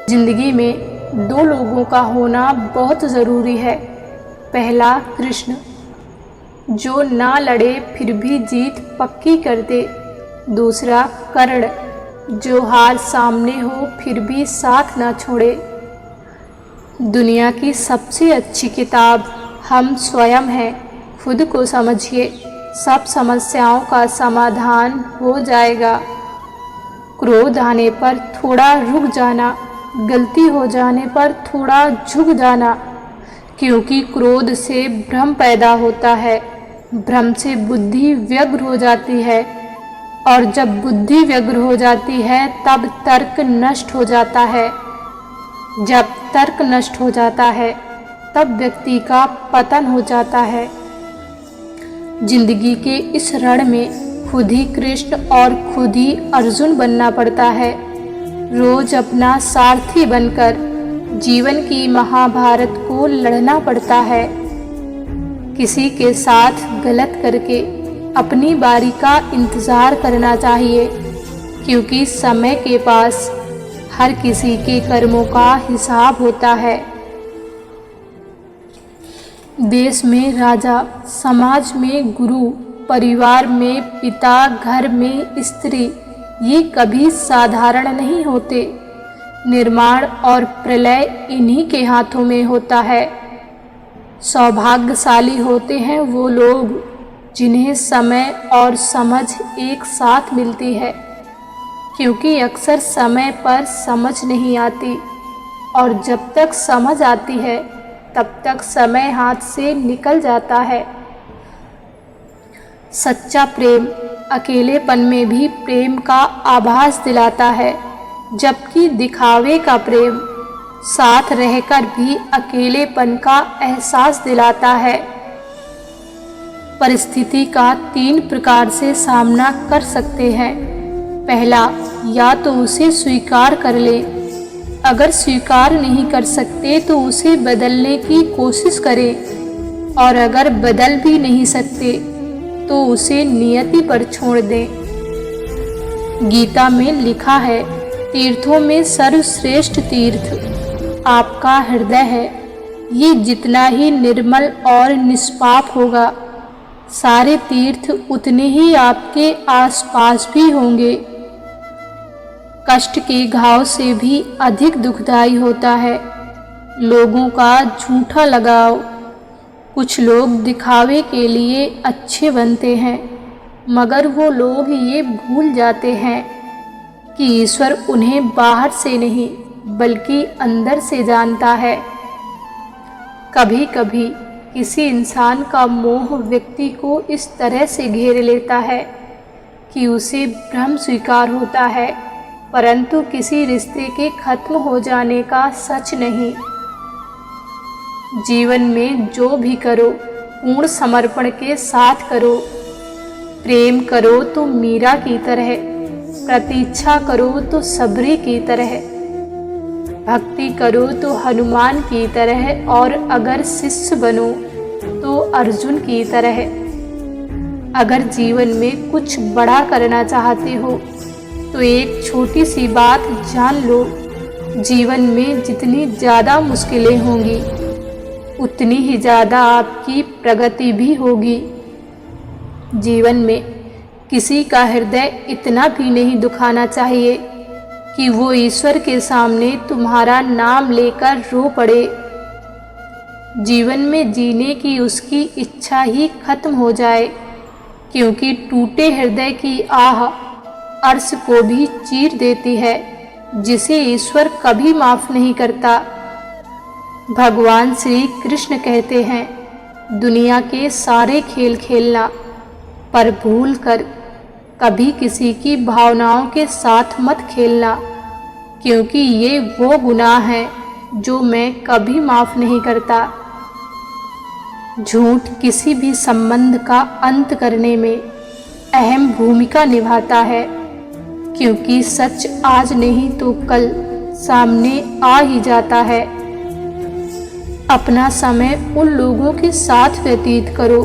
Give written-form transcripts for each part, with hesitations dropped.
जिंदगी में दो लोगों का होना बहुत ज़रूरी है। पहला कृष्ण, जो ना लड़े फिर भी जीत पक्की कर दे। दूसरा कर्ण, जो हार सामने हो फिर भी साथ ना छोड़े। दुनिया की सबसे अच्छी किताब हम स्वयं हैं। खुद को समझिए, सब समस्याओं का समाधान हो जाएगा। क्रोध आने पर थोड़ा रुक जाना, गलती हो जाने पर थोड़ा झुक जाना, क्योंकि क्रोध से भ्रम पैदा होता है। भ्रम से बुद्धि व्यग्र हो जाती है, और जब बुद्धि व्यग्र हो जाती है तब तर्क नष्ट हो जाता है। जब तर्क नष्ट हो जाता है तब व्यक्ति का पतन हो जाता है। जिंदगी के इस रण में खुद ही कृष्ण और खुद ही अर्जुन बनना पड़ता है। रोज अपना सारथी बनकर जीवन की महाभारत को लड़ना पड़ता है। किसी के साथ गलत करके अपनी बारी का इंतज़ार करना चाहिए, क्योंकि समय के पास हर किसी के कर्मों का हिसाब होता है। देश में राजा, समाज में गुरु, परिवार में पिता, घर में स्त्री, ये कभी साधारण नहीं होते। निर्माण और प्रलय इन्हीं के हाथों में होता है। सौभाग्यशाली होते हैं वो लोग जिन्हें समय और समझ एक साथ मिलती है, क्योंकि अक्सर समय पर समझ नहीं आती, और जब तक समझ आती है तब तक समय हाथ से निकल जाता है। सच्चा प्रेम अकेलेपन में भी प्रेम का आभास दिलाता है, जबकि दिखावे का प्रेम साथ रहकर भी अकेलेपन का एहसास दिलाता है। परिस्थिति का 3 प्रकार से सामना कर सकते हैं। पहला, या तो उसे स्वीकार कर ले। अगर स्वीकार नहीं कर सकते तो उसे बदलने की कोशिश करें, और अगर बदल भी नहीं सकते तो उसे नियति पर छोड़ दें। गीता में लिखा है, तीर्थों में सर्वश्रेष्ठ तीर्थ आपका हृदय है। ये जितना ही निर्मल और निष्पाप होगा, सारे तीर्थ उतने ही आपके आसपास भी होंगे। कष्ट के घाव से भी अधिक दुखदाई होता है लोगों का झूठा लगाव। कुछ लोग दिखावे के लिए अच्छे बनते हैं, मगर वो लोग ये भूल जाते हैं कि ईश्वर उन्हें बाहर से नहीं बल्कि अंदर से जानता है। कभी कभी किसी इंसान का मोह व्यक्ति को इस तरह से घेर लेता है कि उसे भ्रम स्वीकार होता है, परंतु किसी रिश्ते के खत्म हो जाने का सच नहीं। जीवन में जो भी करो पूर्ण समर्पण के साथ करो। प्रेम करो तो मीरा की तरह, प्रतीक्षा करो तो सबरी की तरह, भक्ति करो तो हनुमान की तरह, और अगर शिष्य बनो तो अर्जुन की तरह। अगर जीवन में कुछ बड़ा करना चाहते हो तो एक छोटी सी बात जान लो, जीवन में जितनी ज़्यादा मुश्किलें होंगी उतनी ही ज़्यादा आपकी प्रगति भी होगी। जीवन में किसी का हृदय इतना भी नहीं दुखाना चाहिए कि वो ईश्वर के सामने तुम्हारा नाम लेकर रो पड़े। जीवन में जीने की उसकी इच्छा ही खत्म हो जाए, क्योंकि टूटे हृदय की आह अर्श को भी चीर देती है, जिसे ईश्वर कभी माफ़ नहीं करता। भगवान श्री कृष्ण कहते हैं, दुनिया के सारे खेल खेलना, पर भूल कर कभी किसी की भावनाओं के साथ मत खेलना, क्योंकि ये वो गुनाह हैं जो मैं कभी माफ़ नहीं करता। झूठ किसी भी संबंध का अंत करने में अहम भूमिका निभाता है, क्योंकि सच आज नहीं तो कल सामने आ ही जाता है। अपना समय उन लोगों के साथ व्यतीत करो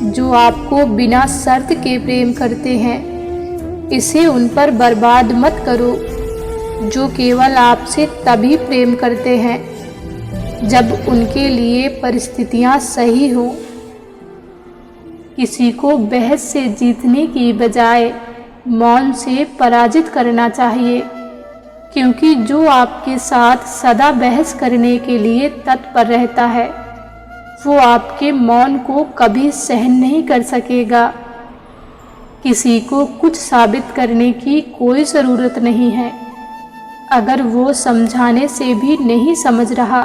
जो आपको बिना शर्त के प्रेम करते हैं। इसे उन पर बर्बाद मत करो। जो केवल आपसे तभी प्रेम करते हैं जब उनके लिए परिस्थितियां सही हो। किसी को बहस से जीतने की बजाय मौन से पराजित करना चाहिए, क्योंकि जो आपके साथ सदा बहस करने के लिए तत्पर रहता है वो आपके मौन को कभी सहन नहीं कर सकेगा। किसी को कुछ साबित करने की कोई ज़रूरत नहीं है। अगर वो समझाने से भी नहीं समझ रहा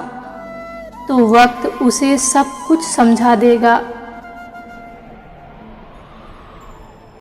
तो वक्त उसे सब कुछ समझा देगा।